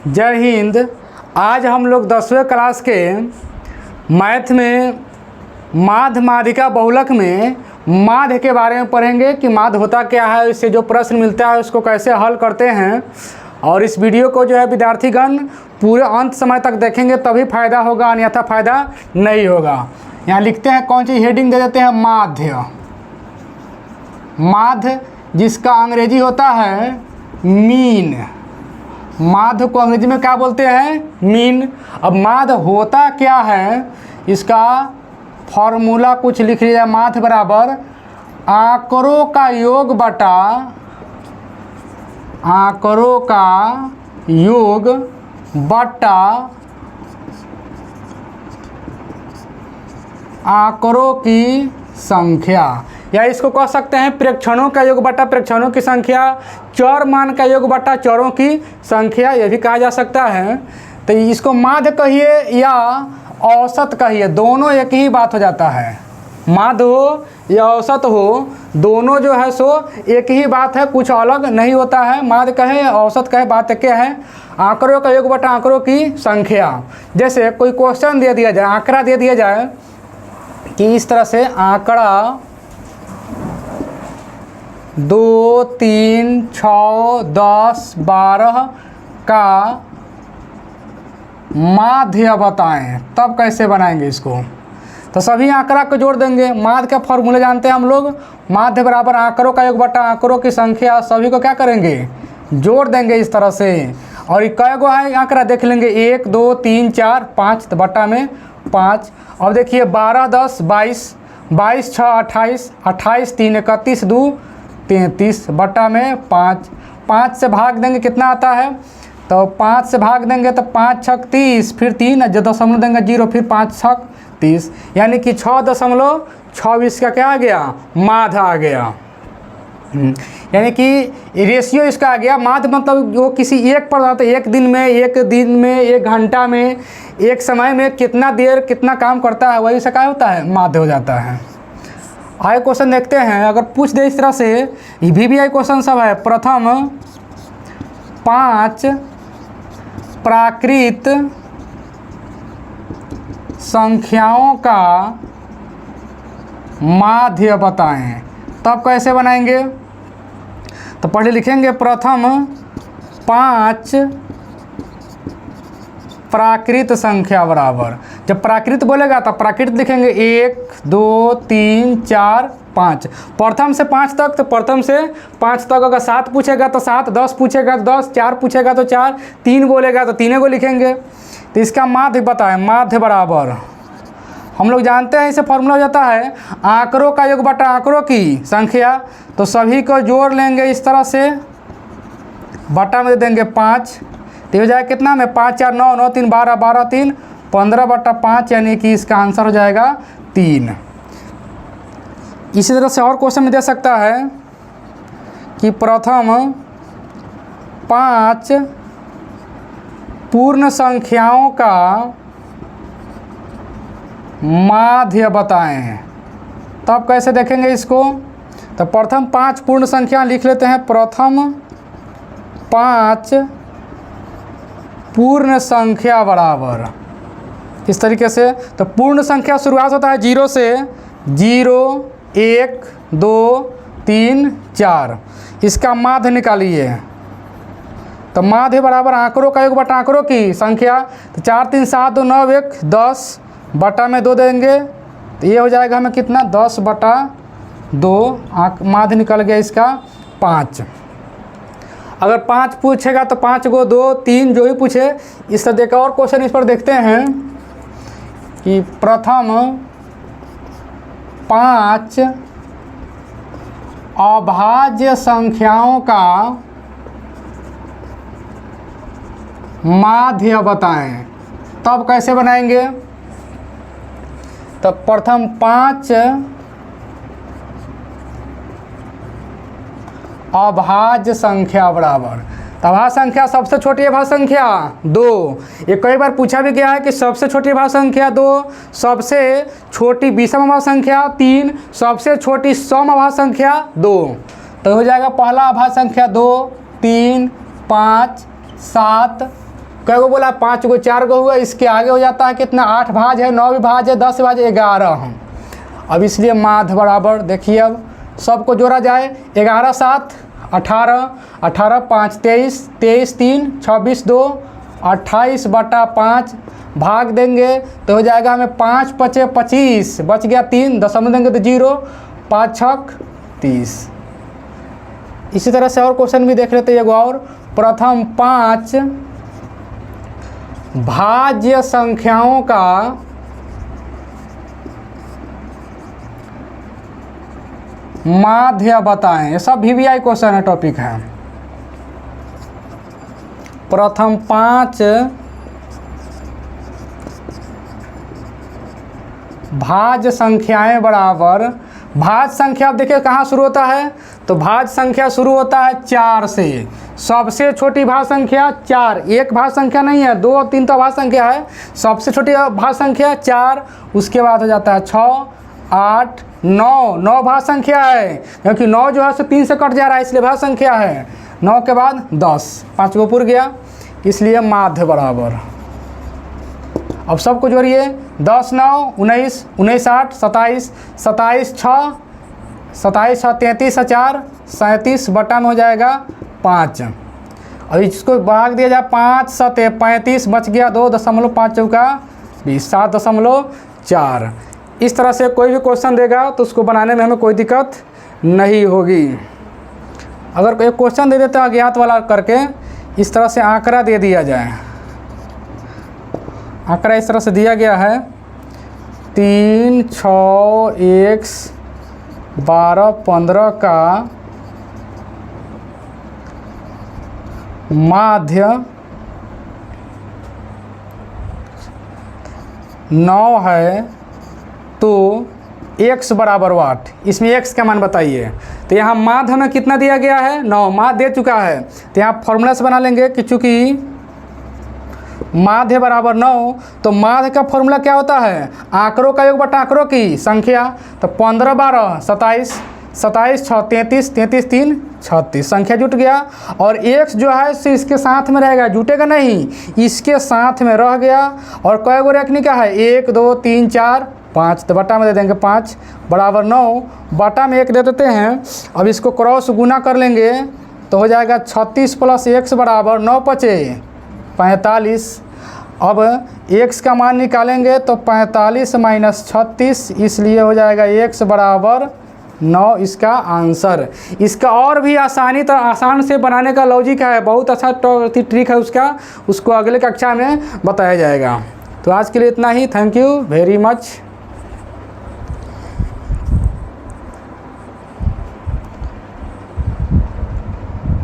जय हिंद। आज हम लोग 10वें क्लास के मैथ में माध्य माध्यिका बहुलक में माध्य के बारे में पढ़ेंगे कि माध्य होता क्या है, इससे जो प्रश्न मिलता है उसको कैसे हल करते हैं। और इस वीडियो को जो है विद्यार्थीगण पूरे अंत समय तक देखेंगे तभी फ़ायदा होगा, अन्यथा फ़ायदा नहीं होगा। यहाँ लिखते हैं कौन सी हेडिंग दे देते हैं, माध्य। माध्य जिसका अंग्रेजी होता है मीन। माध्य को अंग्रेजी में क्या बोलते हैं, मीन। अब माध्य होता क्या है, इसका फॉर्मूला कुछ लिख लिया। माध्य बराबर आंकड़ों का योग बटा आंकड़ों का योग बटा आंकड़ों की संख्या, या इसको कह सकते हैं प्रेक्षणों का योग बटा प्रेक्षणों की संख्या, चर मान का योग बटा चरों की संख्या, यह भी कहा जा सकता है। तो इसको माध्य कहिए या औसत कहिए, दोनों एक ही बात हो जाता है। माध्य हो या औसत हो, दोनों जो है सो एक ही बात है, कुछ अलग नहीं होता है। माध्य कहे या औसत कहे, बात एक है। आंकड़ों का योग बटा आंकड़ों की संख्या, जैसे कोई क्वेश्चन दे दिया जाए, आंकड़ा दे दिया जाए कि इस तरह से आंकड़ा 2, 3, 6, 10, 12 का माध्य बताएं, तब कैसे बनाएंगे इसको। तो सभी आंकड़ा को जोड़ देंगे। माध्य का फॉर्मूला जानते हैं हम लोग, माध्य बराबर आंकड़ों का योग बटा आंकड़ों की संख्या। सभी को क्या करेंगे, जोड़ देंगे इस तरह से। और ये कै गो है आंकड़ा देख लेंगे, 1, 2, 3, 4, 5, तो बटा में 5। अब देखिए 12, 10, 22, 22, 6, 28, 28, 3, 31, 2, 33, बटा में 5। 5 से भाग देंगे कितना आता है, तो 5 से भाग देंगे तो 5 छक 30, फिर 3 जो दशमलव देंगे 0, फिर 5 छक 30, यानी कि 6.26 का क्या आ गया, माध्य आ गया। यानी कि रेशियो इसका आ गया। माध्य मतलब वो किसी एक पर आता है, एक दिन में, एक घंटा में, एक समय में कितना देर कितना काम करता है, वही से क्या होता है, माध्य हो जाता है। आगे क्वेश्चन देखते हैं। अगर पूछ दे इस तरह से, VVI क्वेश्चन सब है। प्रथम 5 प्राकृत संख्याओं का माध्य बताएं, तब कैसे बनाएंगे। तो पढ़े लिखेंगे, प्रथम 5 प्राकृत संख्या बराबर, जब प्राकृत बोलेगा तो प्राकृत लिखेंगे 1, 2, 3, 4, 5। प्रथम से 5 तक, तो प्रथम से 5 तक अगर 7 पूछेगा तो 7, 10 पूछेगा तो 10, 4 पूछेगा तो 4, 3 बोलेगा तो 3 को लिखेंगे। तो इसका माध्य बताएं। माध्य बराबर हम लोग जानते हैं, इसे फॉर्मूला हो जाता है आंकड़ों का योग बटा आंकड़ों की संख्या। तो सभी को जोड़ लेंगे इस तरह से, बटा में दे देंगे 5, तो हो जाएगा कितना में 5, 4, 9, 9, 3, 12, 12, 3, 15 बटा 5, यानी कि इसका आंसर हो जाएगा 3। इसी तरह से और क्वेश्चन में दे सकता है कि प्रथम 5 पूर्ण संख्याओं का माध्य बताएं, तब कैसे देखेंगे इसको। तो प्रथम 5 पूर्ण संख्या लिख लेते हैं। प्रथम 5 पूर्ण संख्या बराबर इस तरीके से। तो पूर्ण संख्या शुरुआत होता है 0 से, 0, 1, 2, 3, 4। इसका माध्य निकालिए। तो माध्य बराबर आंकड़ों का योग बटा आंकड़ों की संख्या। तो 4, 3, 7, 2, 9, 1, 10, बटा में 2 देंगे, तो ये हो जाएगा हमें कितना, 10 बटा 2। माध्य निकल गया इसका 5। अगर 5 पूछेगा तो 5 को 2, 3 जो ही पूछे। इस तरह देखा और क्वेश्चन इस पर देखते हैं कि प्रथम 5 अभाज्य संख्याओं का माध्य बताएं, तब कैसे बनाएंगे। तो प्रथम 5 अभाज्य संख्या बराबर, अभाज्य संख्या सबसे छोटी अभाज्य संख्या 2। ये कई बार पूछा भी गया है कि सबसे छोटी अभाज्य संख्या 2, सबसे छोटी विषम अभाज्य संख्या 3, सबसे छोटी सम अभाज्य संख्या 2। तो हो जाएगा पहला अभाज्य संख्या 2, 3, 5, 7, कै गो बोला 5 गो, 4 गो हुआ, इसके आगे हो जाता है कितना 8 भाज है, 9 भी भाज है, 10 भाज 11। अब इसलिए माध्य बराबर देखिए अब सबको जोड़ा जाए 11 7 18, 18 5 23, 23 3 26 2 28/5 भाग देंगे तो हो जाएगा हमें 5 5 25, बच गया 3, दशमलव देंगे तो 0, 5 6 30। इसी तरह से और क्वेश्चन भी देख लेते हैं एगो और। प्रथम 5 भाज्य संख्याओं का माध्य बताएं। ये सब VVI क्वेश्चन है, टॉपिक है। प्रथम 5 भाज्य संख्याएं बराबर, भाज्य संख्या आप देखिए कहाँ शुरू होता है, तो भाज्य संख्या शुरू होता है 4 से। सबसे छोटी भाज्य संख्या 4, एक भाज्य संख्या नहीं है, 2 और 3 तो भाज्य संख्या है। सबसे छोटी भाज्य संख्या 4, उसके बाद हो जाता है 6 8 9, 9 भाज्य संख्या है, क्योंकि 9 जो है सो 3 से कट जा रहा है, इसलिए भाज्य संख्या है। 9 के बाद 10, 5 को पुर गया, इसलिए माध्य बराबर। अब सबको जोड़िए 10 9 19, 19 8 27, 27 6, 27 6 33 4, 37 बटा में हो जाएगा 5। अब इसको भाग दिया जाए 5 7 35, बच गया 2.5 चौका 20, 7.4। इस तरह से कोई भी क्वेश्चन देगा तो उसको बनाने में हमें कोई दिक्कत नहीं होगी। अगर कोई क्वेश्चन दे देते हैं अज्ञात वाला करके, इस तरह से आंकड़ा दे दिया जाए, आंकड़ा इस तरह से दिया गया है 3 6 1 12 15 का माध्य 9 है, तो x बराबर वाट, इसमें x का मान बताइए। तो यहाँ माध्य हमें कितना दिया गया है 9, माध्य दे चुका है, तो यहाँ फॉर्मूला से बना लेंगे कि चूँकि माध्य बराबर 9, तो माध्य का फॉर्मूला क्या होता है, आंकड़ों का योग बटा आंकड़ों की संख्या। तो 15 12 27, 27 6 33, 33 3 36, संख्या जुट गया। और x जो है सो इसके साथ में रहेगा, जुटेगा नहीं, इसके साथ में रह गया। और कई गो रखने का है 1 2 3 4 5, तो बटा में दे देंगे 5 बराबर 9, बटा में 1 दे देते हैं। अब इसको क्रॉस गुना कर लेंगे तो हो जाएगा 36 + x बराबर 9 5 45। अब x का मान निकालेंगे तो 45 - 36, इसलिए हो जाएगा x बराबर 9, इसका आंसर। इसका और भी आसान से बनाने का लॉजिक है, बहुत अच्छा ट्रिक है उसका, उसको अगले कक्षा में बताया जाएगा। तो आज के लिए इतना ही। Thank you very much.